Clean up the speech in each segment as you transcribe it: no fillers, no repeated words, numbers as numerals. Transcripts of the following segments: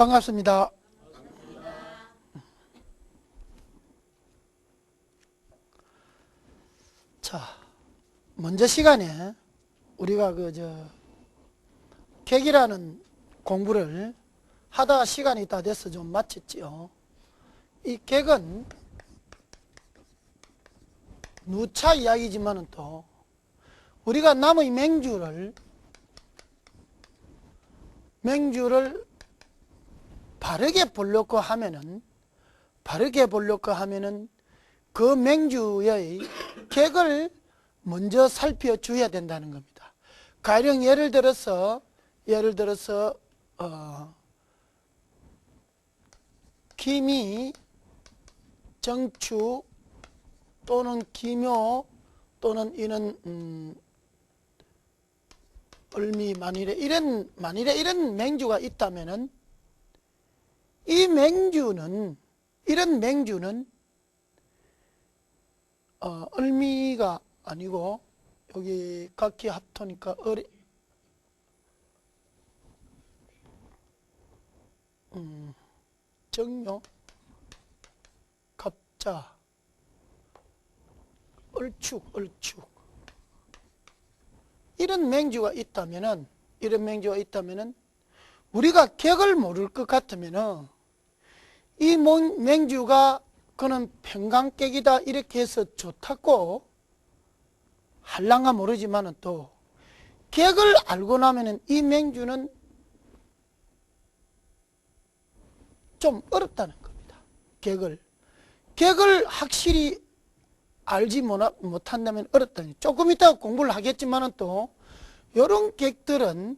반갑습니다. 자, 먼저 시간에 우리가 객이라는 공부를 하다가 시간이 다 돼서 좀 마쳤지요. 이 객은 누차 이야기지만은 또 우리가 남의 맹주를 바르게 보려고 하면은 그 맹주의 객을 먼저 살펴줘야 된다는 겁니다. 가령 예를 들어서 기미, 정축 또는 기묘 또는 이런 을미, 만일에 이런 맹주가 있다면은 이런 맹주는 을미가 아니고 여기 각기 합토니까 정묘, 갑자, 을축 이런 맹주가 있다면은 우리가 객을 모를 것 같으면은 이 맹주가 그는 평강객이다 이렇게 해서 좋다고 할랑가 모르지만은 또 객을 알고 나면은 이 맹주는 좀 어렵다는 겁니다. 객을 확실히 알지 못한다면 어렵다니. 조금 이따가 공부를 하겠지만은 또 요런 객들은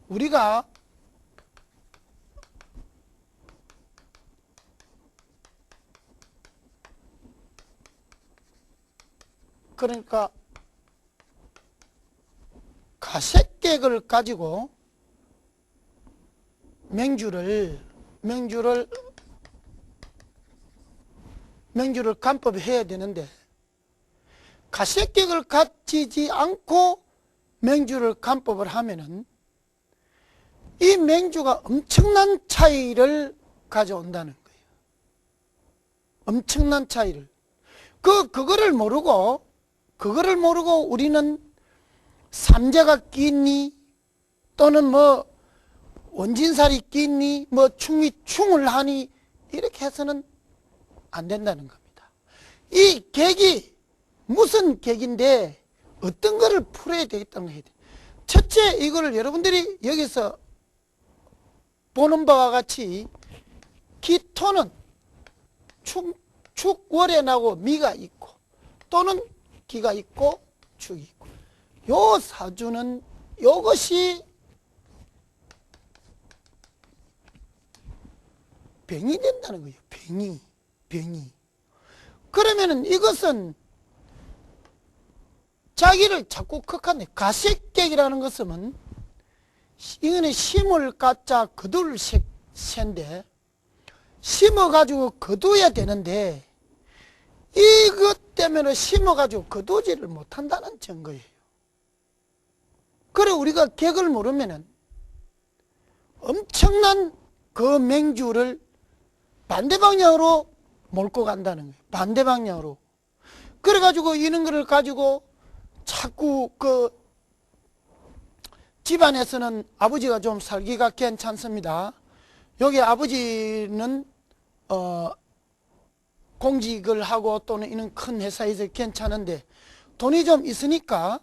우리가 그러니까 가색객을 가지고 맹주를 간법해야 되는데 가색객을 가지지 않고 맹주를 간법을 하면은 이 맹주가 엄청난 차이를 가져온다는 거예요. 엄청난 차이를. 그거를 모르고 우리는 삼재가 끼니 또는 원진살이 끼니 충이 충을 하니 이렇게 해서는 안 된다는 겁니다. 이 객이 무슨 객인데 어떤 거를 풀어야 되겠다는 거예요. 첫째, 이거를 여러분들이 여기서 보는 바와 같이 기토는 축월에 나고 미가 있고 또는 기가 있고 축이 있고 요 사주는 요것이 병이 된다는 거예요. 병이. 그러면은 이것은 자기를 자꾸 극한해. 가색객이라는 것은 이거는 심을 갖자 거둘 새인데 심어가지고 거둬야 되는데 이것 때문에 심어가지고 거두지를 못한다는 증거예요. 그래 우리가 객을 모르면은 엄청난 그 맹주를 반대방향으로 몰고 간다는 거예요. 반대방향으로. 그래가지고 이런 거를 가지고 자꾸 집안에서는 아버지가 좀 살기가 괜찮습니다. 여기 아버지는 공직을 하고 또는 이런 큰 회사에서 괜찮은데 돈이 좀 있으니까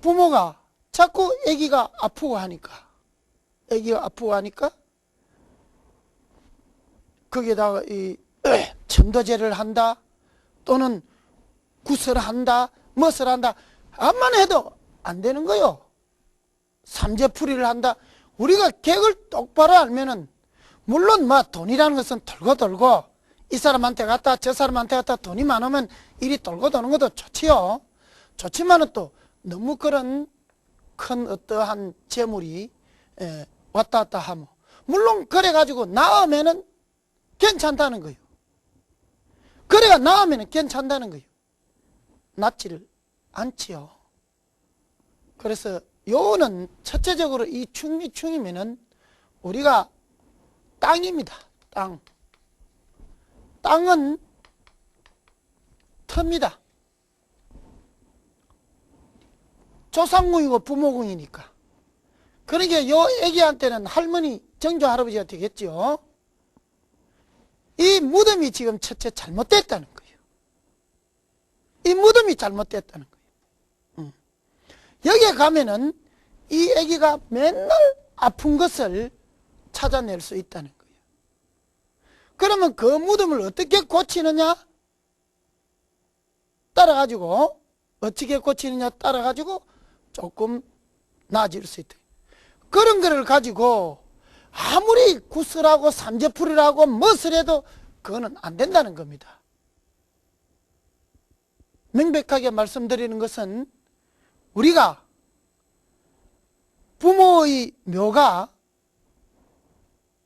부모가 자꾸 아기가 아프고 하니까 거기에다가 이 천도제를 한다 또는 구설을 한다 무엇을 한다 암만 해도 안 되는 거요. 삼재풀이를 한다. 우리가 객을 똑바로 알면은 물론 돈이라는 것은 돌고 이 사람한테 갔다 저 사람한테 갔다 돈이 많으면 이리 돌고 도는 것도 좋지요. 좋지만은 또 너무 그런 큰 어떠한 재물이 왔다 갔다 하면 물론 그래가지고 나으면은 괜찮다는 거예요. 그래야 나으면은 괜찮다는 거예요. 낫지를 않지요. 그래서 요는 첫째적으로 이 충미충이면은 우리가 땅입니다. 땅은 터입니다. 조상궁이고 부모궁이니까. 그러니까 요 애기한테는 할머니, 정조 할아버지가 되겠죠. 이 무덤이 지금 첫째 잘못됐다는 거예요. 이 무덤이 잘못됐다는 거예요. 여기에 가면은 이 애기가 맨날 아픈 것을 찾아낼 수 있다는 거예요. 그러면 그 무덤을 어떻게 고치느냐? 따라가지고 어떻게 고치느냐 따라가지고 조금 나아질 수 있다. 그런 거를 가지고 아무리 구슬하고 삼재풀이라고 무엇을 해도 그거는 안 된다는 겁니다. 명백하게 말씀드리는 것은 우리가 부모의 묘가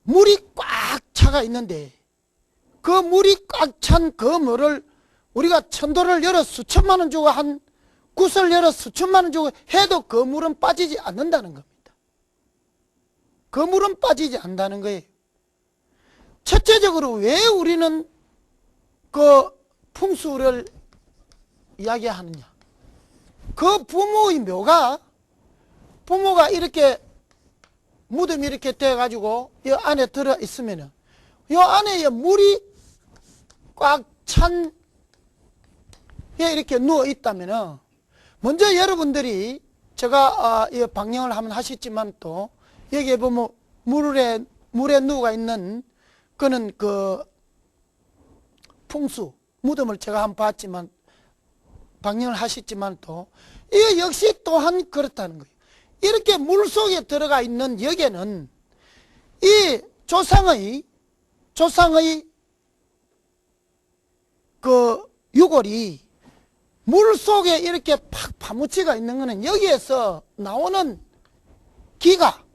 물이 꽉 차가 있는데 그 물이 꽉 찬 그 묘를 우리가 천도를 열어 수천만 원 주고 한 굿을 열어 수천만 원 주고 해도 그 물은 빠지지 않는다는 겁니다. 그 물은 빠지지 않는다는 거예요. 첫째적으로 왜 우리는 그 풍수를 이야기하느냐? 그 부모의 묘가 부모가 이렇게 무덤이 이렇게 돼가지고 이 안에 들어 있으면은 이 안에 물이 꽉 찬 에 이렇게 누워 있다면은 먼저 여러분들이 제가 방영을 한번 하셨지만 또 여기에 보면 물에 누워 있는 그는 그 풍수 무덤을 제가 한번 봤지만 방영을 하셨지만 또 이 역시 또한 그렇다는 거예요. 이렇게 물 속에 들어가 있는 여기에는 이 조상의 그 유골이 물 속에 이렇게 팍 파묻히가 있는 거는 여기에서 나오는 기가,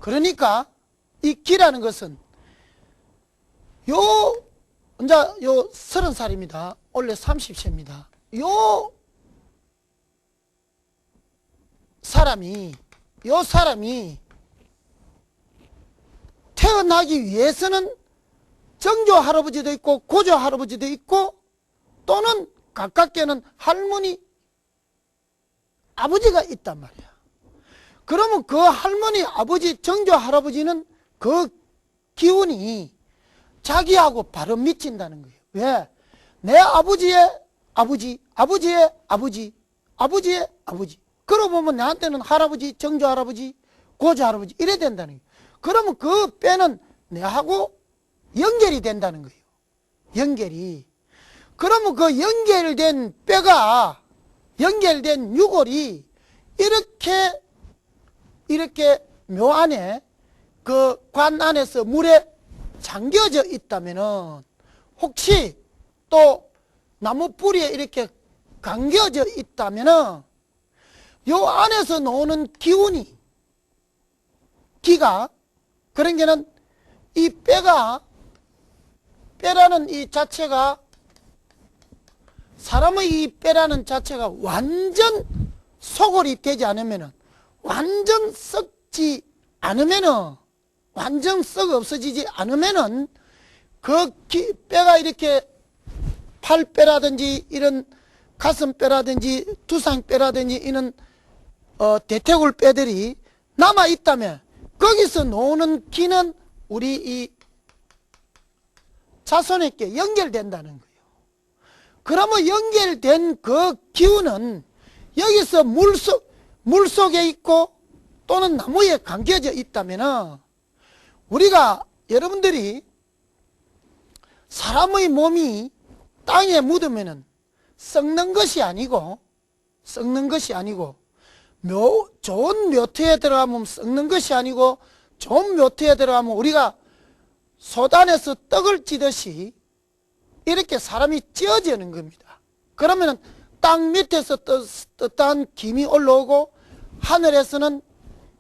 그러니까 이 기라는 것은 이제 30살입니다. 원래 30세입니다. 요 사람이 태어나기 위해서는 정조 할아버지도 있고 고조 할아버지도 있고 또는 가깝게는 할머니, 아버지가 있단 말이야. 그러면 그 할머니, 아버지, 정조 할아버지는 그 기운이 자기하고 바로 미친다는 거예요. 왜? 내 아버지의 아버지, 아버지의 아버지, 아버지의 아버지. 그러고 보면 나한테는 할아버지, 정조 할아버지, 고조 할아버지 이래 된다는 거예요. 그러면 그 뼈는 내하고 연결이 된다는 거예요. 연결이. 그러면 그 연결된 뼈가, 연결된 유골이 이렇게 묘 안에 그 관 안에서 물에 잠겨져 있다면은 혹시 또 나무 뿌리에 이렇게 감겨져 있다면은 요 안에서 나오는 기가 그런 게는 이 뼈라는 이 자체가 사람의 이 뼈라는 자체가 완전 소골이 되지 않으면은 완전 썩지 않으면은 완전 썩 없어지지 않으면은 그 뼈가 이렇게 팔뼈라든지 이런 가슴뼈라든지 두상뼈라든지 이런 대퇴골 뼈들이 남아 있다면 거기서 나오는 기는 우리 이 자손에게 연결된다는 거예요. 그러면 연결된 그 기운은 여기서 물 속에 있고 또는 나무에 감겨져 있다면 우리가 여러분들이 사람의 몸이 땅에 묻으면 썩는 것이 아니고 좋은 묘토에 들어가면 썩는 것이 아니고 좋은 묘토에 들어가면 우리가 소단에서 떡을 찌듯이 이렇게 사람이 찌어지는 겁니다. 그러면 땅 밑에서 뜨뜻한 김이 올라오고 하늘에서는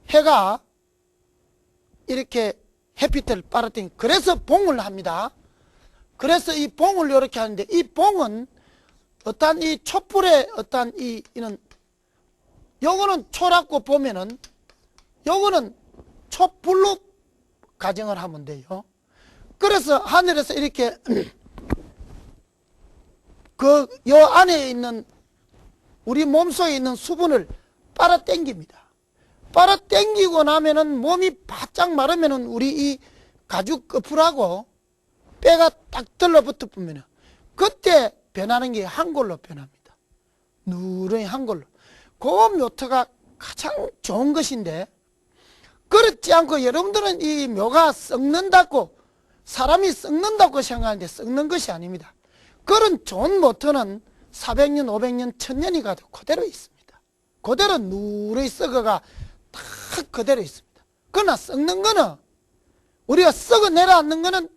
해가 이렇게 햇빛을 빨아들이니 그래서 봉을 합니다. 그래서 이 봉을 이렇게 하는데 이 봉은 어떤 이 촛불에 어떤 이는 요거는 초라고 보면은 요거는 촛불로 가정을 하면 돼요. 그래서 하늘에서 이렇게 요 안에 있는 우리 몸속에 있는 수분을 빨아당깁니다. 빨아당기고 나면은 몸이 바짝 마르면은 우리 이 가죽 거풀하고 뼈가 딱 들러붙어 보면은 그때 변하는 게 한골로 변합니다. 누런 한골로. 그 묘토가 가장 좋은 것인데, 그렇지 않고 여러분들은 이 묘가 썩는다고, 사람이 썩는다고 생각하는데 썩는 것이 아닙니다. 그런 좋은 묘토는 400년, 500년, 1000년이 가도 그대로 있습니다. 그대로 누르이 썩어가 다 그대로 있습니다. 그러나 썩는 거는, 우리가 썩어 내려앉는 거는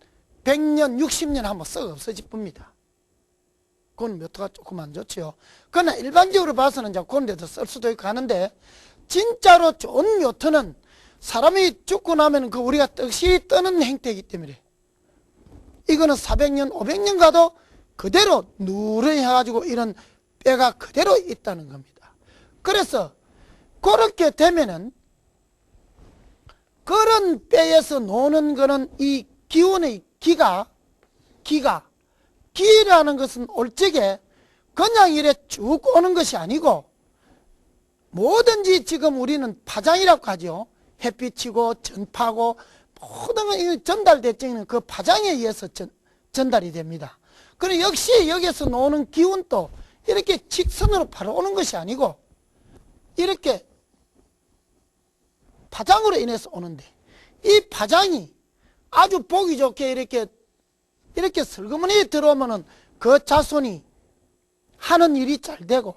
100년, 60년 하면 썩어 없어질 뿐입니다. 그건 묘토가 조금 안 좋죠. 그러나 일반적으로 봐서는 이제 그런 데도 쓸 수도 있고 하는데, 진짜로 좋은 묘토는 사람이 죽고 나면 그 우리가 떡시 떠는 행태이기 때문에 이거는 400년, 500년 가도 그대로 누르이 해가지고 이런 뼈가 그대로 있다는 겁니다. 그래서 그렇게 되면은 그런 뼈에서 노는 거는 이 기운의 기라는 것은 올적에 그냥 이래 쭉 오는 것이 아니고, 뭐든지 지금 우리는 파장이라고 하죠. 햇빛이고 전파고 모든 게 전달되는 그 파장에 의해서 전달이 됩니다. 그리고 역시 여기서 노는 기운도 이렇게 직선으로 바로 오는 것이 아니고 이렇게 파장으로 인해서 오는데, 이 파장이 아주 보기 좋게 이렇게 슬그머니 들어오면은 그 자손이 하는 일이 잘 되고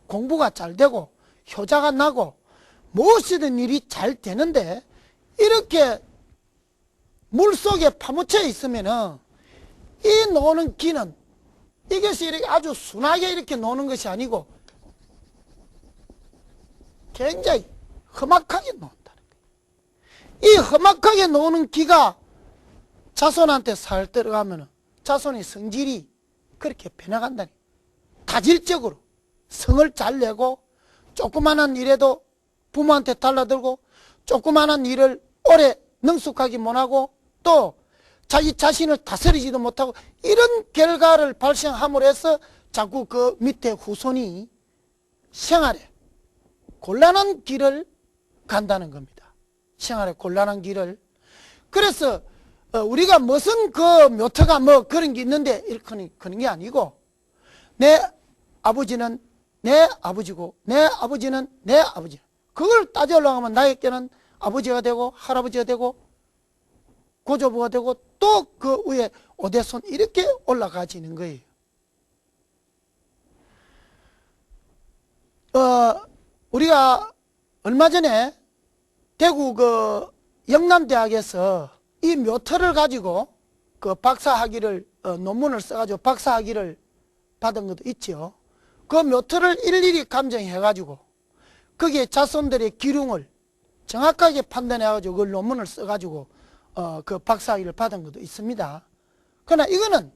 공부가 잘 되고 효자가 나고 무엇이든 일이 잘 되는데, 이렇게 물속에 파묻혀 있으면은 이 노는 기는 이것이 이렇게 아주 순하게 이렇게 노는 것이 아니고 굉장히 험악하게 논다는 거예요. 이 험악하게 노는 기가 자손한테 살 들어가면은 자손의 성질이 그렇게 변해간다니. 다질적으로 성을 잘 내고, 조그마한 일에도 부모한테 달라들고, 조그마한 일을 오래 능숙하게 못하고, 또 자기 자신을 다스리지도 못하고, 이런 결과를 발생함으로 해서 자꾸 그 밑에 후손이 생활에 곤란한 길을 간다는 겁니다. 생활에 곤란한 길을. 그래서 우리가 무슨 그 묘토가 뭐 그런 게 있는데 이렇게 그런 게 아니고, 내 아버지는 내 아버지고 내 아버지는 내 아버지, 그걸 따져 올라가면 나에게는 아버지가 되고 할아버지가 되고 고조부가 되고 또 그 위에 오대손 이렇게 올라가지는 거예요. 우리가 얼마 전에 대구 그 영남대학에서 이 묘토를 가지고 그 박사학위를 논문을 써가지고 박사학위를 받은 것도 있죠. 그 묘토를 일일이 감정해 가지고 거기에 자손들의 기륭을 정확하게 판단해 가지고 그 논문을 써 가지고 그 박사학위를 받은 것도 있습니다. 그러나 이거는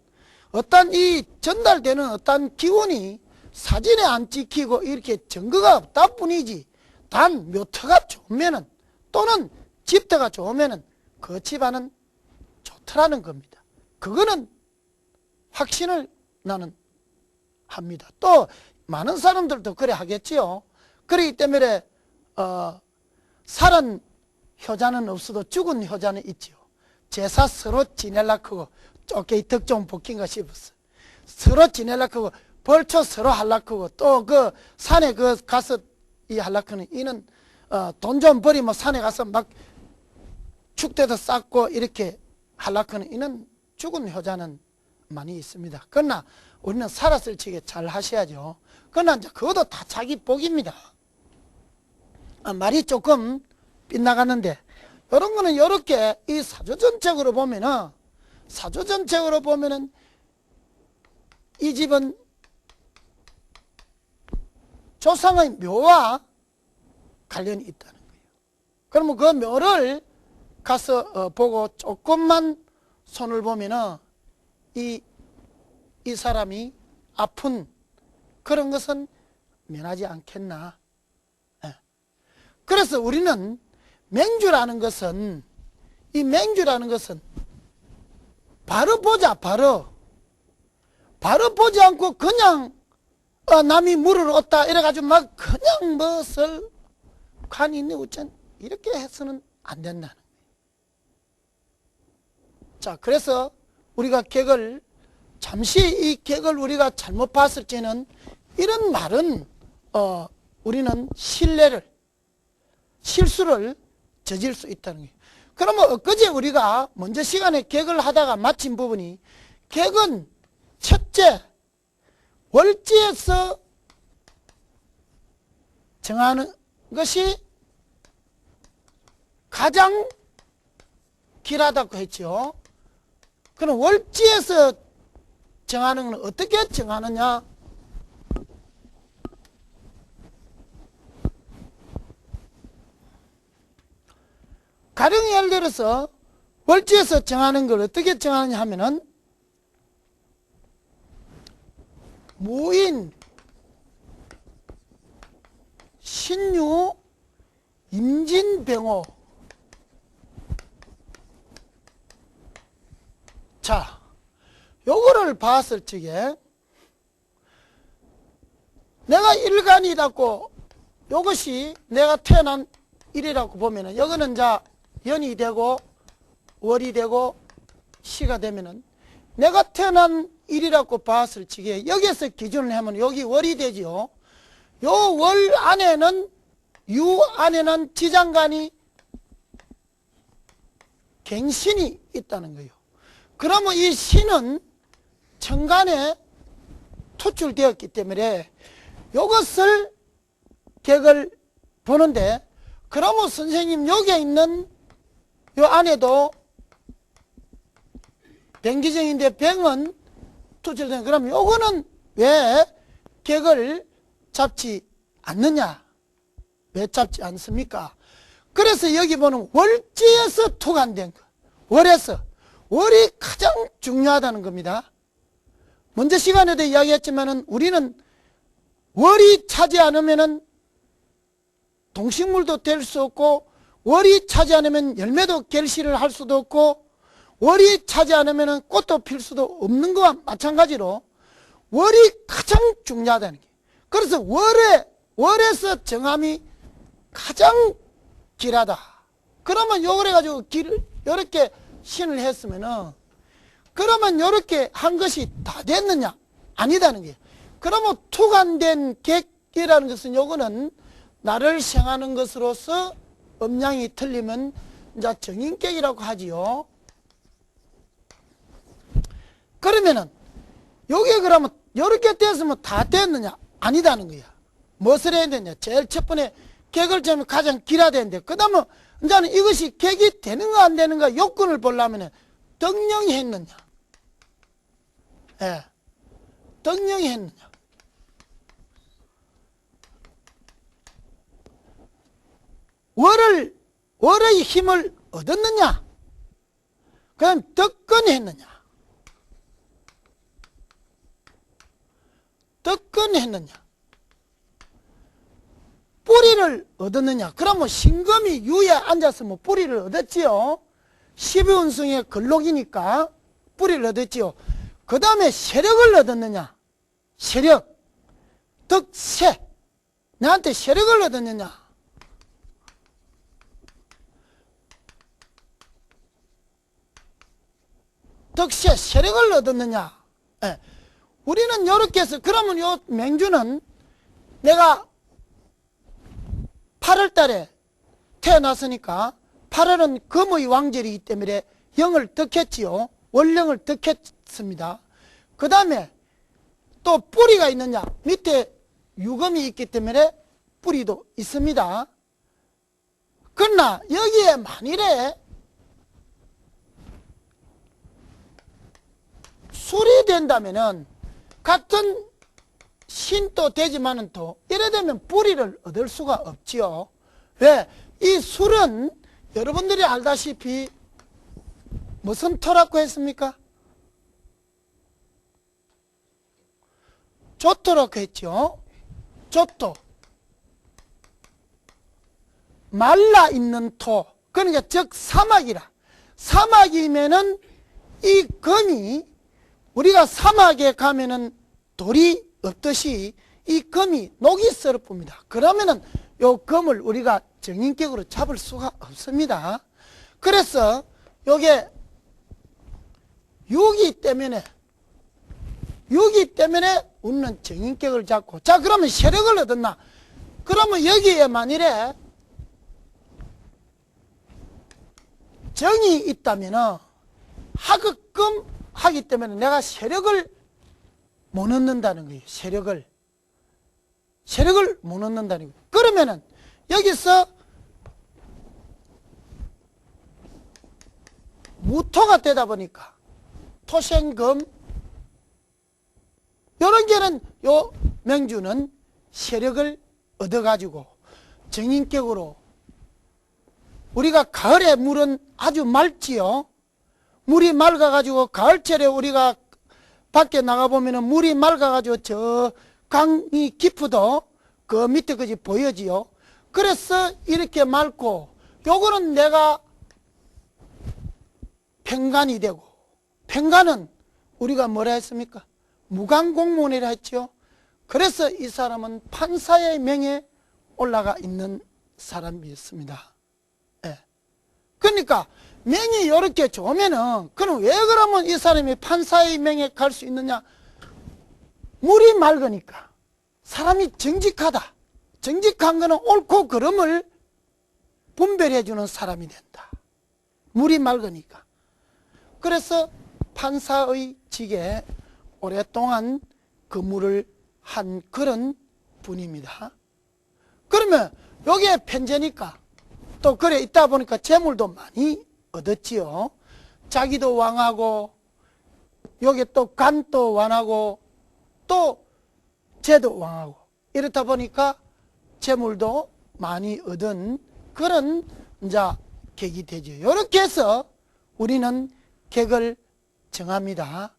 어떤 이 전달되는 어떤 기운이 사진에 안 찍히고 이렇게 증거가 없다 뿐이지, 단 묘토가 좋으면은 또는 집터가 좋으면은 그 집안은 좋더라는 겁니다. 그거는 확신을 나는 합니다. 또 많은 사람들도 그래 하겠지요. 그렇기 때문에 살은 효자는 없어도 죽은 효자는 있지요. 제사 서로 지낼라크고 쪼개이 덕종 복긴가 싶었어. 서로 지낼라크고 벌초 서로 할라크고 또 그 산에 그 가서 이 할라크는 이는 돈 좀 버리면 산에 가서 막 축대도 쌓고 이렇게 할라크는 이는 죽은 효자는 많이 있습니다. 그러나 우리는 살았을 적에 잘 하셔야죠. 그러나 이제 그것도 다 자기 복입니다. 말이 조금 빗나가는데, 이런 거는 이렇게 이 사주 전체적으로 보면은 이 집은 조상의 묘와 관련이 있다는 거예요. 그러면 그 묘를 가서 보고 조금만 손을 보면은 이 사람이 아픈 그런 것은 면하지 않겠나. 그래서 우리는 맹주라는 것은, 이 맹주라는 것은 바로 보자. 바로 보지 않고 그냥 남이 물을 얻다 이래가지고 막 그냥 무엇을 관이 있네 우짠 이렇게 해서는 안 된다는 거예요. 자, 그래서 우리가 객을 잠시 이 객을 우리가 잘못 봤을 때는 이런 말은 우리는 실수를 저질 수 있다는 거예요. 그러면 엊그제 우리가 먼저 시간에 객을 하다가 마친 부분이, 객은 첫째 월지에서 정하는 것이 가장 길하다고 했죠. 그럼 월지에서 정하는 건 어떻게 정하느냐? 가령 예를 들어서 월지에서 정하는 걸 어떻게 정하느냐 하면은 무인, 신유, 임진병호. 자, 요거를 봤을 적에 내가 일간이라고, 요것이 내가 태어난 일이라고 보면은, 여기는 자 연이 되고 월이 되고 시가 되면은 내가 태어난 일이라고 봤을 적에 여기에서 기준을 하면 여기 월이 되지요. 요 월 안에는, 유 안에는 지장간이 갱신이 있다는 거예요. 그러면 이 신은 천간에 투출되었기 때문에 이것을 객을 보는데, 그러면 선생님 여기에 있는 요 안에도 병기정인데 병은 투출된, 그럼 요거는 왜 객을 잡지 않느냐? 왜 잡지 않습니까? 그래서 여기 보는 월지에서 토간된 거, 월이 가장 중요하다는 겁니다. 먼저 시간에도 이야기했지만은 우리는 월이 차지 않으면은 동식물도 될 수 없고, 월이 차지 않으면 열매도 결실을 할 수도 없고, 월이 차지 않으면 꽃도 필 수도 없는 것과 마찬가지로 월이 가장 중요하다는 게, 그래서 월에서 정함이 가장 길하다. 그러면 요걸 해가지고 요렇게 신을 했으면은, 그러면 요렇게 한 것이 다 됐느냐? 아니다는 거예요. 그러면 투간된 객이라는 것은 요거는 나를 생하는 것으로서 음양이 틀리면 이제 정인객이라고 하지요. 그러면은 요게 그러면 요렇게 됐으면 다 됐느냐? 아니다는 거야. 무엇을 해야 되냐? 제일 첫 번째 객을 정하면 가장 길어야 되는데, 그 다음에 이제는 이것이 객이 되는가 안 되는가 요건을 보려면 덕령이 했느냐? 예, 덕령이 했느냐? 월의 힘을 얻었느냐? 그럼 덕건이 했느냐? 덕건이 했느냐? 뿌리를 얻었느냐? 그러면 신금이 유에 앉았으면 뿌리를 얻었지요. 12운성의 근록이니까 뿌리를 얻었지요. 그 다음에 세력을 얻었느냐? 세력, 덕세, 나한테 세력을 얻었느냐? 덕세, 세력을 얻었느냐? 예. 우리는 이렇게 해서, 그러면 요 맹주는 내가 8월 달에 태어났으니까 8월은 금의 왕절이기 때문에 영을 덕했지요. 월령을 덕했습니다. 그 다음에 또 뿌리가 있느냐? 밑에 유금이 있기 때문에 뿌리도 있습니다. 그러나 여기에 만일에 술이 된다면은 같은 신도 되지만은 또 이래 되면 뿌리를 얻을 수가 없지요. 왜? 이 술은 여러분들이 알다시피 무슨 토라고 했습니까? 조토라고 했죠. 조토. 말라 있는 토, 그러니까 즉 사막이라. 사막이면은 이 금이, 우리가 사막에 가면은 돌이 없듯이 이 금이 녹이 썰어 뿝니다. 그러면은 요 금을 우리가 정인격으로 잡을 수가 없습니다. 그래서 요게 유기 때문에 우리는 정인격을 잡고, 자 그러면 세력을 얻었나? 그러면 여기에 만일에 정이 있다면은 하급금 하기 때문에 내가 세력을 못 얻는다는 거예요. 세력을 못 얻는다는 거예요. 그러면은 여기서 무토가 되다 보니까 토생금, 이런 게는 요 명주는 세력을 얻어가지고 정인격으로, 우리가 가을에 물은 아주 맑지요. 물이 맑아가지고 가을철에 우리가 밖에 나가보면 물이 맑아가지고 저 강이 깊어도 그 밑에까지 보여지요. 그래서 이렇게 맑고, 요거는 내가 평간이 되고, 평간은 우리가 뭐라 했습니까? 무관공문이라 했죠. 그래서 이 사람은 판사의 명에 올라가 있는 사람이었습니다. 예. 그러니까 명이 이렇게 좋으면은, 그럼 왜 그러면 이 사람이 판사의 명에 갈 수 있느냐? 물이 맑으니까. 사람이 정직하다. 정직한 거는 옳고 그름을 분별해 주는 사람이 된다. 물이 맑으니까. 그래서 판사의 직에 오랫동안 근무를 한 그런 분입니다. 그러면 여기에 편제니까 또 그래 있다 보니까 재물도 많이 얻었지요. 자기도 왕하고, 여기 또 간도 왕하고, 또 제도 왕하고, 이렇다 보니까 재물도 많이 얻은 그런 이제 객이 되죠. 이렇게 해서 우리는 객을 정합니다.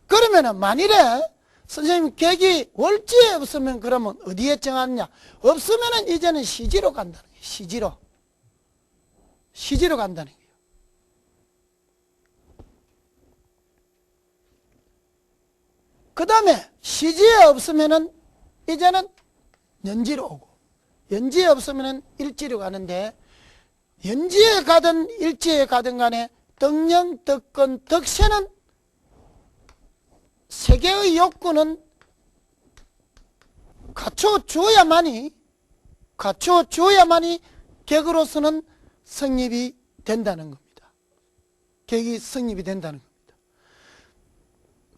그러면은 만일에 선생님 객이 월지에 없으면 그러면 어디에 정하느냐? 없으면은 이제는 시지로 간다는 거예요. 시지로 간다는 거예요. 그 다음에 시지에 없으면은 이제는 연지로 오고, 연지에 없으면은 일지로 가는데, 연지에 가든 일지에 가든 간에 덕령, 덕건, 덕세는 세 개의 욕구는 갖춰줘야만이 객으로서는 성립이 된다는 겁니다. 객이 성립이 된다는 겁니다.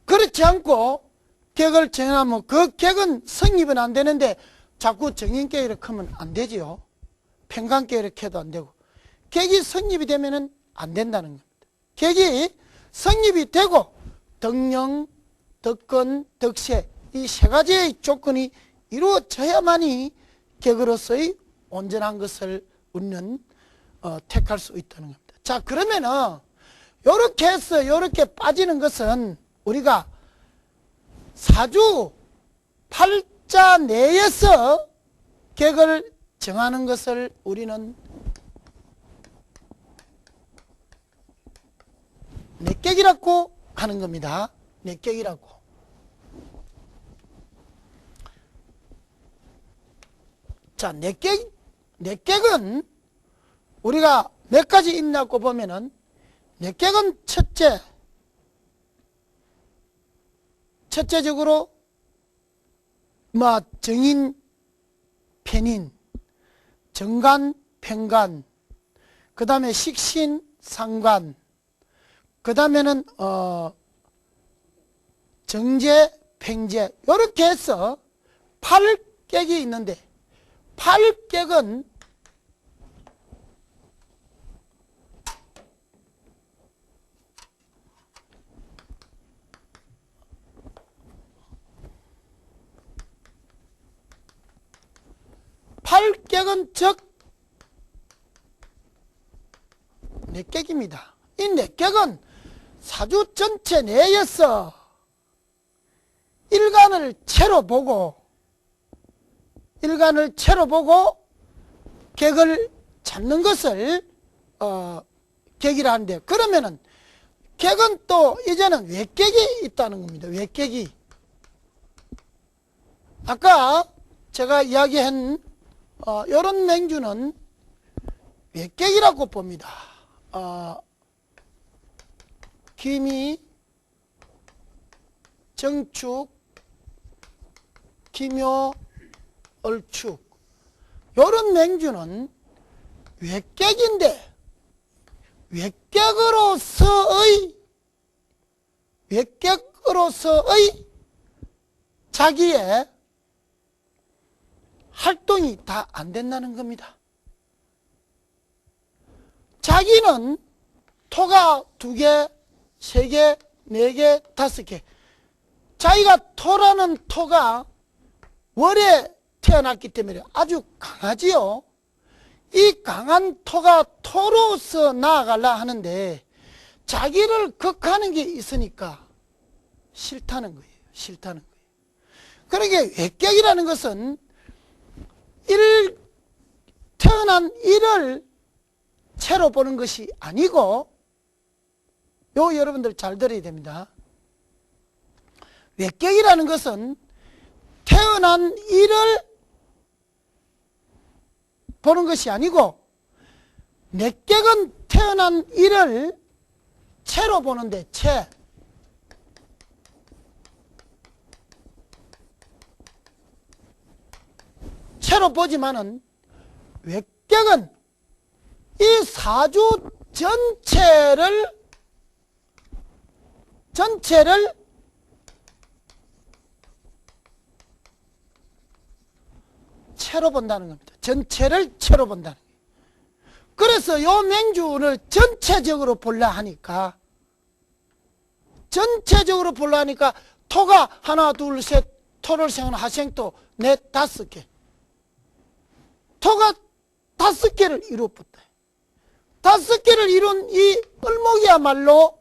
그렇지 않고 객을 정하면 그 객은 성립은 안 되는데 자꾸 정인격을 하면 안 되지요. 평간격을 해도 안 되고, 객이 성립이 되면은 안 된다는 겁니다. 객이 성립이 되고 덕령, 덕건, 덕세, 이 세 가지의 조건이 이루어져야만이 객으로서의 온전한 것을 우리는 택할 수 있다는 겁니다. 자, 그러면은 요렇게 해서 요렇게 빠지는 것은 우리가 사주 팔자 내에서 객을 정하는 것을 우리는 내객이라고 하는 겁니다. 내객이라고. 자, 내객은 우리가 몇 가지 있냐고 보면은, 내객은 첫째적으로 정인, 편인, 정간, 편간, 그 다음에 식신, 상관, 그 다음에는 정제, 팽제, 이렇게 해서 8객이 있는데, 8객은 즉 내객입니다. 이 내객은 사주 전체 내에서 일간을 채로 보고 객을 잡는 것을 객이라 하는데, 그러면은 객은 또 이제는 외객이 있다는 겁니다. 외객이. 아까 제가 이야기한 이런 맹주는 외객이라고 봅니다. 기미, 정축, 기묘, 얼축, 이런 맹주는 외객인데 외객으로서의 자기의 활동이 다 안 된다는 겁니다. 자기는 토가 2개, 3개, 4개, 5개. 자기가 토라는 토가 월에 태어났기 때문에 아주 강하지요. 이 강한 토가 토로서 나아가려 하는데 자기를 극하는 게 있으니까 싫다는 거예요. 싫다는 거예요. 그러니까 외격이라는 것은 태어난 일을 채로 보는 것이 아니고, 여러분들 잘 들어야 됩니다. 외격이라는 것은 태어난 일을 보는 것이 아니고, 내격은 태어난 일을 채로 보는데, 채로 보지만은 외격은 이 사주 전체를 채로 본다는 겁니다. 전체를 채로 본다는 거예요. 그래서 요 맹주를 전체적으로 보려 하니까 토가 하나, 둘, 셋, 토를 생은 하생토, 넷, 5개. 토가 5개를 이루었다. 5개를 이룬 이 을목이야말로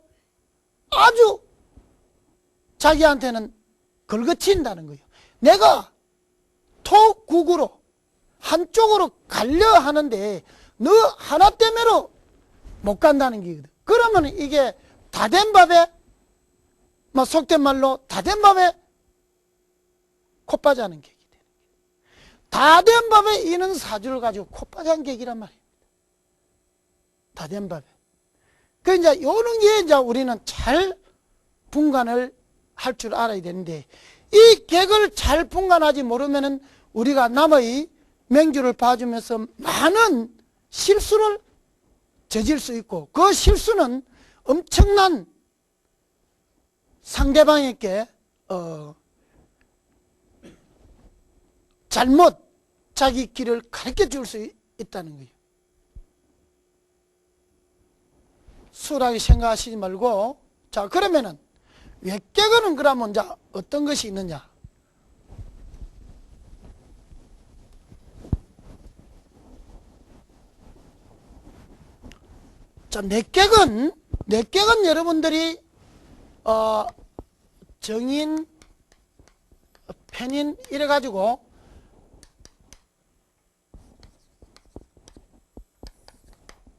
아주 자기한테는 걸거친다는 거예요. 내가 토국으로 한쪽으로 가려 하는데 너 하나 때문에 못 간다는 게거든. 그러면 이게 다 된 밥에, 속된 말로 다 된 밥에 콧바자는 객이 되는 거예요. 다 된 밥에 이는 사주를 가지고 콧바자는 객이란 말입니다. 다 된 밥에. 그 이제 요런 게 이제 우리는 잘 분간을 할 줄 알아야 되는데, 이 객을 잘 분간하지 모르면은 우리가 남의 맹주를 봐주면서 많은 실수를 저질 수 있고, 그 실수는 엄청난 상대방에게 잘못 자기 길을 가르쳐 줄 수 있다는 거예요. 수월하게 생각하시지 말고, 자, 그러면은 외격은 그러면 자 어떤 것이 있느냐? 자, 내격은 여러분들이 정인, 편인 이래 가지고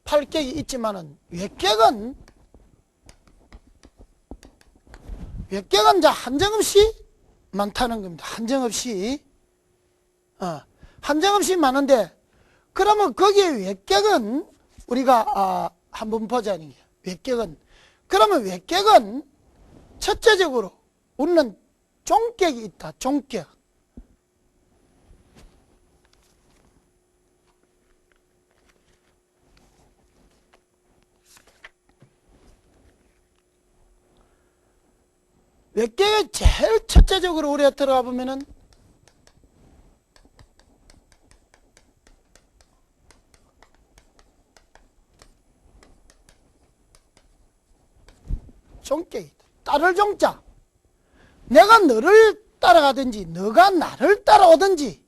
팔격이 있지만은 외격은 자 한정없이 많다는 겁니다. 한정없이 많은데, 그러면 거기에 외격은 우리가 한번 보자는 게, 외격은 그러면 외격은 첫째적으로 우리는 종격이 있다. 종격. 외격에 제일 첫째적으로 우리가 들어가 보면은 종격이다. 따를 종자. 내가 너를 따라가든지 너가 나를 따라오든지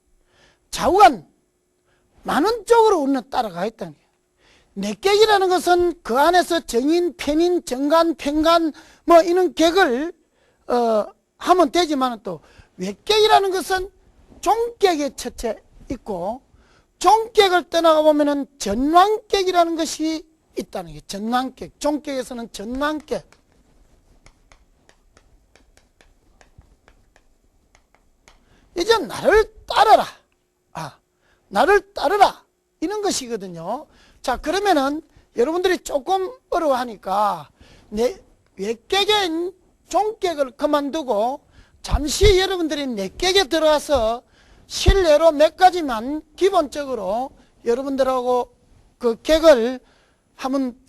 좌우간 많은 쪽으로 우리는 따라가겠다는 거예요. 내격이라는 것은 그 안에서 정인, 편인, 정간, 편간 이런 격을 하면 되지만, 또 외격이라는 것은 종격에 첫째 있고, 종격을 떠나가 보면은 전왕격이라는 것이 있다는 게 전왕격. 종격에서는 전왕격. 이제 나를 따르라. 나를 따르라. 이런 것이거든요. 자, 그러면은 여러분들이 조금 어려워하니까 외격인 종격을 그만두고 잠시 여러분들이 내격에 들어가서 실례로 몇 가지만 기본적으로 여러분들하고 그 격을 한번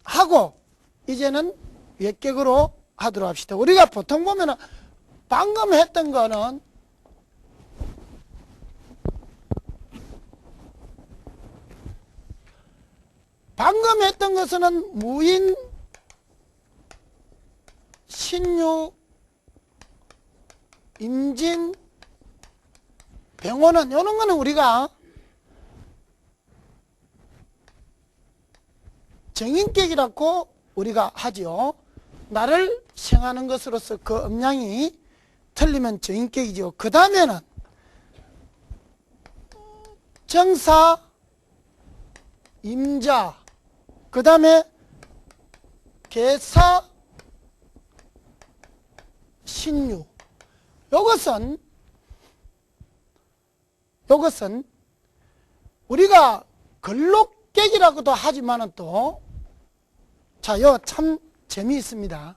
하고 이제는 외격으로 하도록 합시다. 우리가 보통 보면은 방금 했던 거는 방금 했던 것은 무인, 신유, 임진, 병호는 이런 거는 우리가 정인격이라고 우리가 하죠. 나를 생하는 것으로서 그 음양이 틀리면 정인격이죠. 그 다음에는 정사, 임자, 그 다음에 계사, 신유. 요것은 우리가 근록객이라고도 하지만은 또, 자, 요 참 재미있습니다.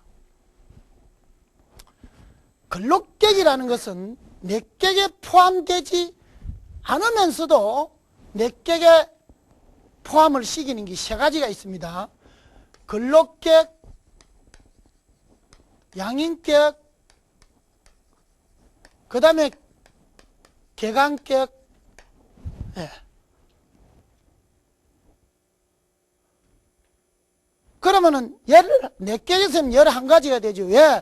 근록객이라는 것은 내격에 포함되지 않으면서도 내격에 포함을 시키는 게 세 가지가 있습니다. 근록격, 양인격, 그 다음에 개간격. 예. 그러면은 내격에서는 11가지가 되죠. 왜?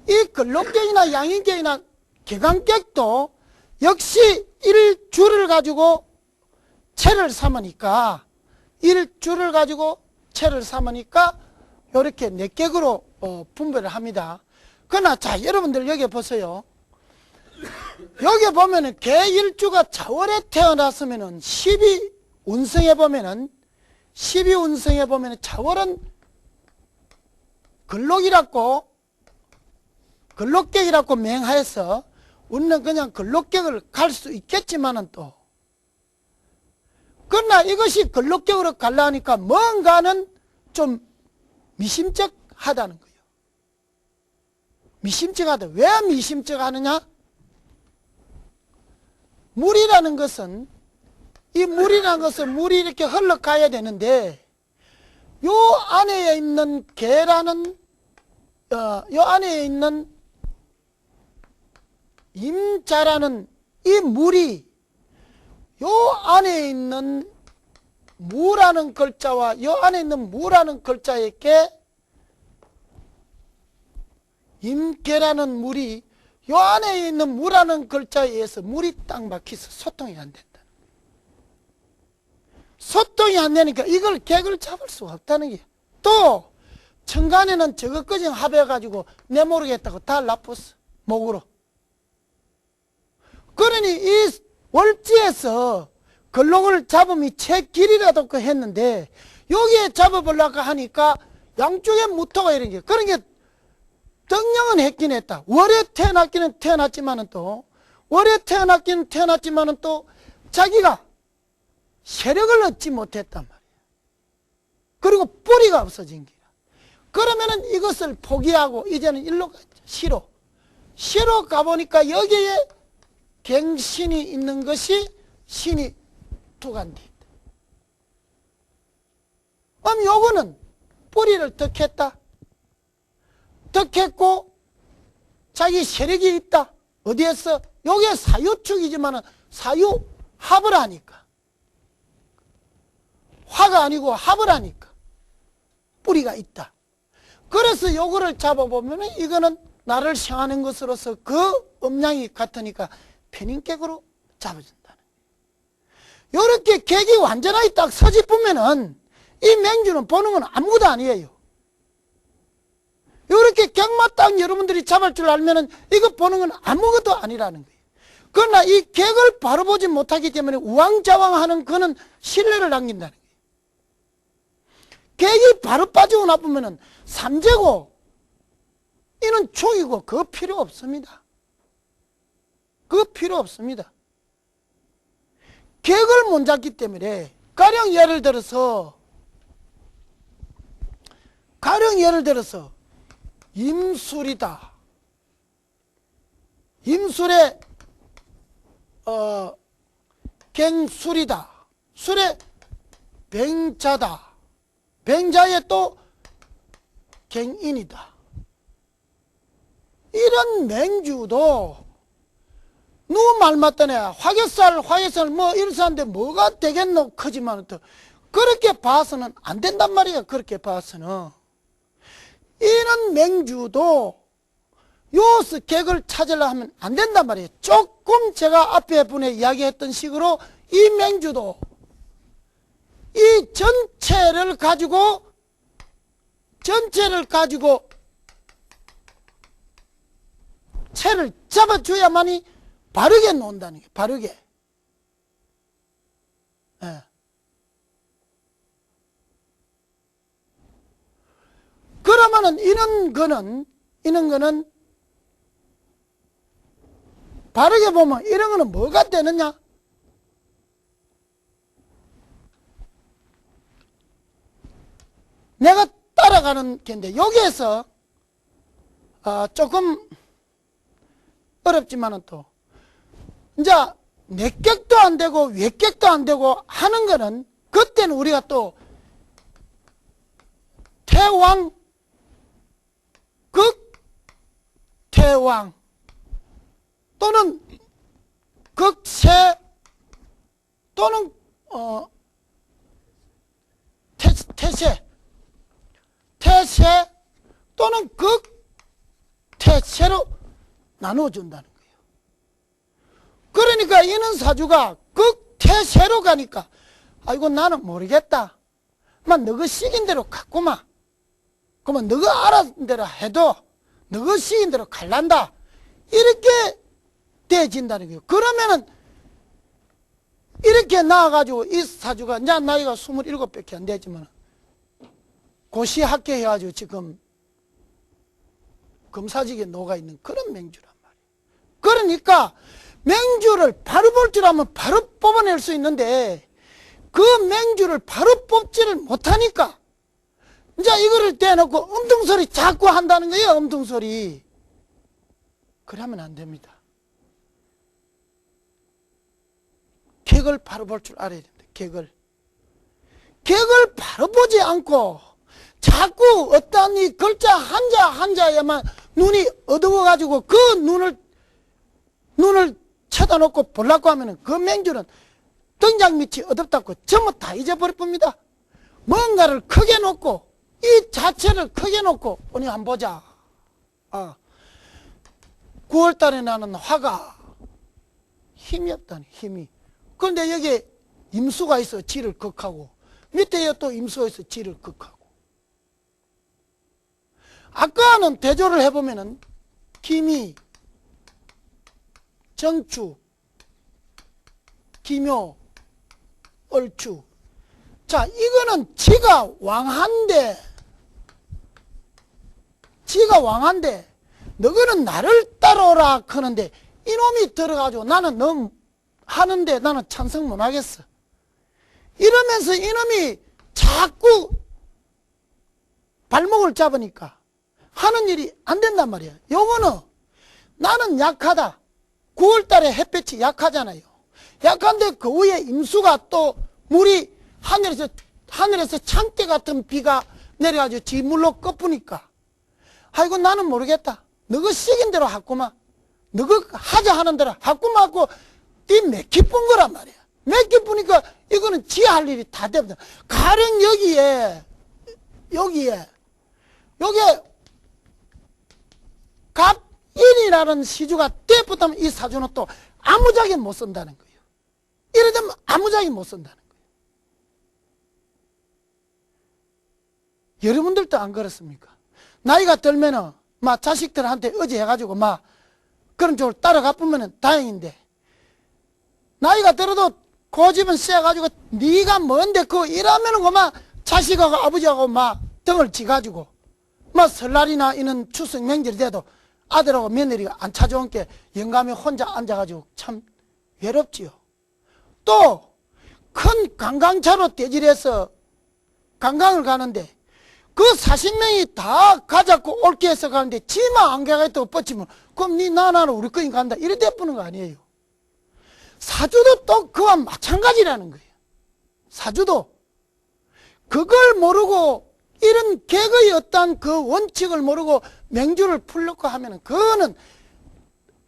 이 근록격이나 양인격이나 개간격도 역시 일주를 가지고 체를 삼으니까 이렇게 내격으로 분배를 합니다. 그러나 자, 여러분들 여기 보세요. 여기 보면은 개일주가 자월에 태어났으면은 12운성에 보면은 자월은 근록격이라고 맹하여서 우리는 그냥 근록격을 갈 수 있겠지만은 또 그러나 이것이 근록격으로 가려니까 뭔가는 좀 미심쩍하다는 거예요. 미심쩍하다. 왜 미심쩍하느냐? 물이라는 것은 물이 이렇게 흘러가야 되는데 요 안에 있는 개라는 요 안에 있는 임자라는 이 물이 요 안에 있는 무라는 글자와 요 안에 있는 무라는 글자에게 임개라는 물이 요 안에 있는 무라는 글자에 의해서 물이 딱 막혀서 소통이 안 된다. 소통이 안 되니까 이걸 객을 잡을 수가 없다는 게. 또 천간에는 저것까지 합해가지고 내 모르겠다고 다 납었어. 목으로. 그러니 이 월지에서 근록을 잡음이 채 길이라도 그 했는데 여기에 잡아보려고 하니까 양쪽에 무토가 이런 게. 그런 게 등령은 했긴 했다. 월에 태어났기는 태어났지만은 또 자기가 세력을 얻지 못했단 말이야. 그리고 뿌리가 없어진 거야. 그러면은 이것을 포기하고 이제는 일로 가죠. 시로 가보니까 여기에 갱신이 있는 것이 신이 투간돼 있다. 그럼 요거는 뿌리를 덕했다. 덕했고 자기 세력이 있다. 어디에서? 요게 사유축이지만은 사유합을 하니까. 화가 아니고 합을 하니까 뿌리가 있다. 그래서 요거를 잡아보면 이거는 나를 생하는 것으로서 그 음양이 같으니까 편인격으로 잡아준다는 거예요. 요렇게 객이 완전하게 딱 서집으면은 이 맹주는 보는 건 아무것도 아니에요. 요렇게 객만 딱 여러분들이 잡을 줄 알면은 이거 보는 건 아무것도 아니라는 거예요. 그러나 이 객을 바로 보지 못하기 때문에 우왕좌왕하는 그는 신뢰를 남긴다는 거예요. 객이 바로 빠지고 나쁘면은 삼재고 이는 촉이고 그거 필요 없습니다. 그거 필요 없습니다. 객을 못 잡기 때문에 가령 예를 들어서 임술이다. 임술에 갱술이다. 술에 뱅자다. 뱅자에 또 갱인이다. 이런 맹주도 누구 말 맞다네. 화개살 뭐 이러는데 뭐가 되겠노? 크지만 또 그렇게 봐서는 안 된단 말이야. 그렇게 봐서는. 이런 맹주도 요스 객을 찾으려 하면 안 된단 말이에요. 조금 제가 앞에 분에 이야기했던 식으로 이 맹주도 이 전체를 가지고 채를 잡아줘야만이 바르게 놓는다는 게 바르게. 예. 그러면은 이런 거는 바르게 보면 이런 거는 뭐가 되느냐? 내가 따라가는 게인데 여기에서 조금 어렵지만은 또 이제 내격도 안 되고 외격도 안 되고 하는 거는 그때는 우리가 또 극태왕 또는 극세 또는 태세 또는 극태세로 나누어준다는 거예요. 그러니까 이는 사주가 극태세로 가니까 아이고 나는 모르겠다. 만 너가 시킨 대로 갔구만. 그러면 너가 알았던 대로 해도 너가 시킨 대로 갈란다. 이렇게 돼진다는 거예요. 그러면은 이렇게 나와가지고 이 사주가 이제 나이가 27밖에 안 되지만 고시 합격해가지고 지금 검사직에 녹아있는 그런 맹주란 말이에요. 그러니까 맹주를 바로 볼 줄 알면 바로 뽑아낼 수 있는데 그 맹주를 바로 뽑지를 못하니까 이제 이거를 떼놓고 엄통소리 자꾸 한다는 거예요. 엄통소리. 그러면 안 됩니다. 객을 바로 볼 줄 알아야 됩니다. 객을 바로 보지 않고 자꾸 어떤 이 글자 한자에만 눈이 어두워가지고 그 눈을 쳐다놓고 보려고 하면은 그 맹주는 등장 밑이 어둡다고 전부 다 잊어버릴 겁니다. 뭔가를 크게 놓고 이 자체를 크게 놓고 오늘 한번 보자. 9월달에 나는 화가 힘이 없다니 힘이. 그런데 여기 임수가 있어 지를 극하고 밑에 또 임수가 있어 지를 극하고. 아까는 대조를 해보면은 기미, 정추, 기묘, 얼추. 자, 이거는 지가 왕한데 너희는 나를 따라오라 하는데 이놈이 들어가지고 나는 너 하는데 나는 찬성 못 하겠어. 이러면서 이놈이 자꾸 발목을 잡으니까 하는 일이 안 된단 말이야. 요거는 나는 약하다. 9월달에 햇볕이 약하잖아요. 약한데 그 위에 임수가 또 물이 하늘에서 창대 같은 비가 내려가지고 지물로 꺼쁘니까 아이고 나는 모르겠다. 너가 시킨 대로 하구만. 너가 하자 하는 대로 하구만 하고 이 맥기뿐 거란 말이야. 맥기뿐이니까 이거는 지 할 일이 다 됩니다. 가령 여기에 갑인이라는 시주가 때부터면 이 사주는 또 아무짝에 못 쓴다는 거예요. 이래 되면 아무짝에 못 쓴다는 거예요. 여러분들도 안 그렇습니까? 나이가 들면은 막 자식들한테 의지해가지고 막 그런 쪽으로 따라가 보면은 다행인데 나이가 들어도 고집은 세가지고 네가 뭔데 그거 이러면은 그만 자식하고 아버지하고 막 등을 지가지고 뭐 설날이나 이런 추석 명절이 돼도 아들하고 며느리가 안 찾아온 게 영감이 혼자 앉아가지고 참 외롭지요. 또 큰 관광차로 떼질해서 관광을 가는데 그 40명이 다 가자고 옳게 해서 가는데 지만 안 가겠다고 뻗치면 그럼 니 나는 우리 거인 간다 이래 돼보는 거 아니에요. 사주도 또 그와 마찬가지라는 거예요. 사주도 그걸 모르고 이런 객의 어떤 그 원칙을 모르고 맹주를 풀려고 하면은 그거는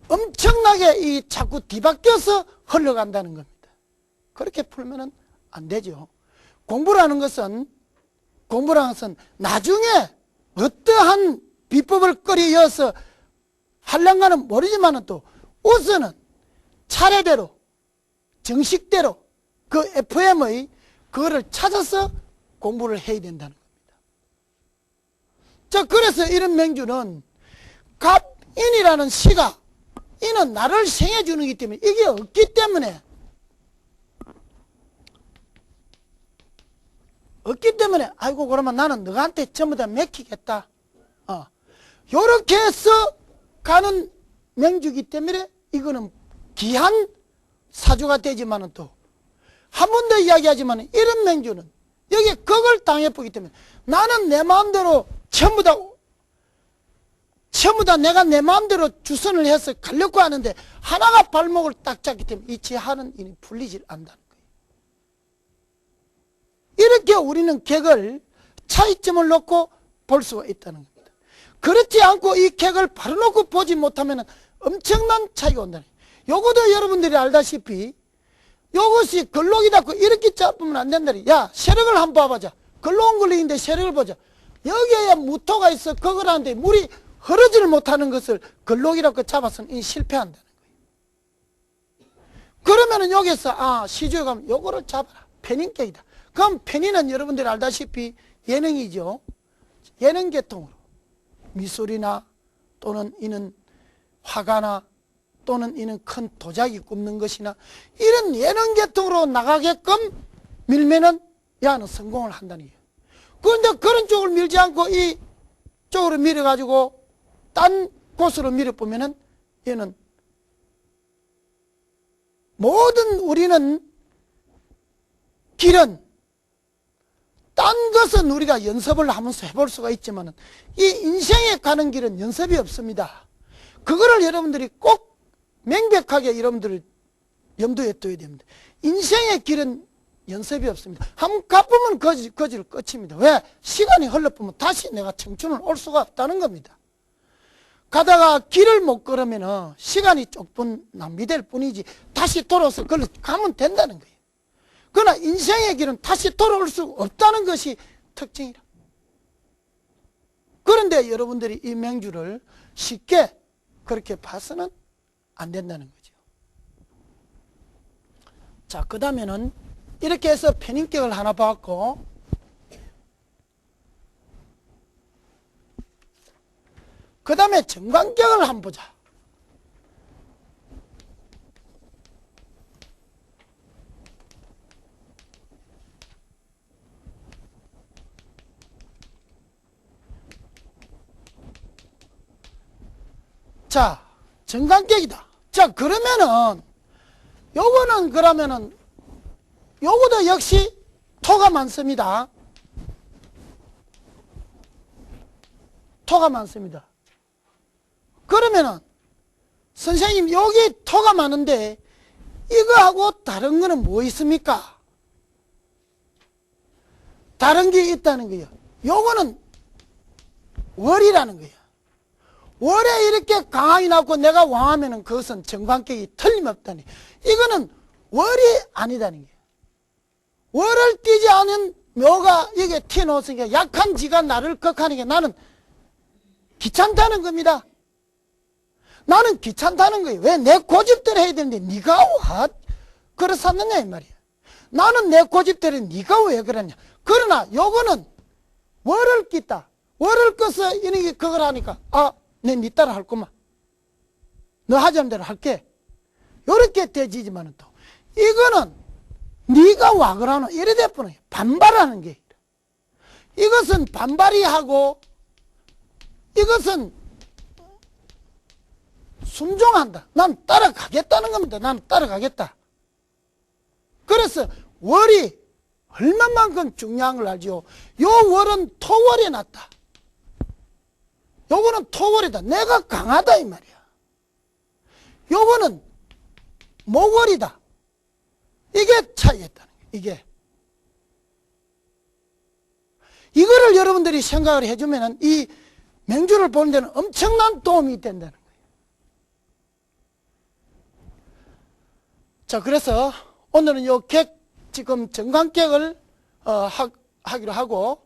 엄청나게 이 자꾸 뒤바뀌어서 흘러간다는 겁니다. 그렇게 풀면은 안 되죠. 공부라는 것은 나중에 어떠한 비법을 끌어이어서 할랑가는 모르지만은 또 우선은 차례대로 정식대로 그 FM의 그거를 찾아서 공부를 해야 된다는 겁니다. 자, 그래서 이런 명주는 갑인이라는 시가 이는 나를 생해주는 기 때문에 이게 없기 때문에 아이고 그러면 나는 너한테 전부 다 맡기겠다. 요렇게 해서 가는 명주기 때문에 이거는 귀한 사주가 되지만은 또 한 번 더 이야기하지만 이런 명주는 여기에 극을 당해보기 때문에 나는 내 마음대로 전부 다 내가 내 마음대로 주선을 해서 가려고 하는데 하나가 발목을 딱 잡기 때문에 이 제한은 이미 풀리질 않는다는 거예요. 이렇게 우리는 객을 차이점을 놓고 볼 수가 있다는 겁니다. 그렇지 않고 이 객을 바로 놓고 보지 못하면 엄청난 차이가 온다는 거예요. 요것도 여러분들이 알다시피 요것이 걸록이다 이렇게 잡으면 안 된다. 야, 세력을 한번 봐보자. 걸록은 걸록인데 세력을 보자. 여기에 무토가 있어. 그걸 하는데 물이 흐르지를 못하는 것을 걸록이라고 잡아서는 실패한다는 거예요. 그러면은 여기서 시주에 가면 요거를 잡아라. 편인격이다. 그럼 편인은 여러분들이 알다시피 예능이죠. 예능 계통으로 미술이나 또는 이는 화가나 또는 이는 큰 도자기 굽는 것이나 이런 예능 계통으로 나가게끔 밀면은 야는 성공을 한다는 거예요. 그런데 그런 쪽을 밀지 않고 이 쪽으로 밀어가지고 딴 곳으로 밀어보면은 얘는 모든 우리는 길은 딴 것은 우리가 연습을 하면서 해볼 수가 있지만 이 인생에 가는 길은 연습이 없습니다. 그거를 여러분들이 꼭 명백하게 여러분들 염두에 둬야 됩니다. 인생의 길은 연습이 없습니다. 한번 가보면 거지를 끝입니다. 왜? 시간이 흘러보면 다시 내가 청춘을 올 수가 없다는 겁니다. 가다가 길을 못 걸으면 시간이 조금 낭비될 뿐이지 다시 돌아서 걸로 가면 된다는 거예요. 그러나 인생의 길은 다시 돌아올 수 없다는 것이 특징이라. 그런데 여러분들이 이 명주를 쉽게 그렇게 봐서는 안 된다는 거죠. 자, 그 다음에는 이렇게 해서 편인격을 하나 봤고, 그 다음에 정관격을 한번 보자. 자, 정관격이다. 자, 그러면은 요거도 역시 토가 많습니다. 토가 많습니다. 그러면은 선생님 여기 토가 많은데 이거하고 다른 거는 뭐 있습니까? 다른 게 있다는 거예요. 요거는 월이라는 거예요. 월에 이렇게 강하게 나고 내가 왕하면은 그것은 정관격이 틀림없다니. 이거는 월이 아니다는 거예요. 월을 띄지 않은 묘가 이게 튀어나왔으니까 약한 지가 나를 극하니까 나는 귀찮다는 겁니다. 나는 귀찮다는 거예요. 왜? 내 고집대로 해야 되는데 네가 그렇았느냐 이 말이야. 나는 내 고집대로 네가 왜 그러냐. 그러나 요거는 월을 끼다. 월을 껴서 이렇게 그걸 하니까 내 니 따라 할 거만. 너 하자는 대로 할게. 요렇게 되지지만은 또 이거는 네가 와 그러노 이래 돼버려. 반발하는 게 이것은 반발이 하고 이것은 순종한다. 난 따라가겠다는 겁니다. 난 따라가겠다. 그래서 월이 얼마만큼 중요한 걸 알죠. 요 월은 토월이 났다. 요거는 토월이다. 내가 강하다 이 말이야. 요거는 목월이다. 이게 차이였다는 거예요. 이게. 이거를 여러분들이 생각을 해주면은 이 맹주를 보는 데는 엄청난 도움이 된다는 거예요. 자, 그래서 오늘은 요 객, 지금 정관객을 하기로 하고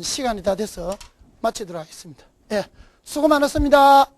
시간이 다 돼서 마치도록 하겠습니다. 예, 수고 많았습니다.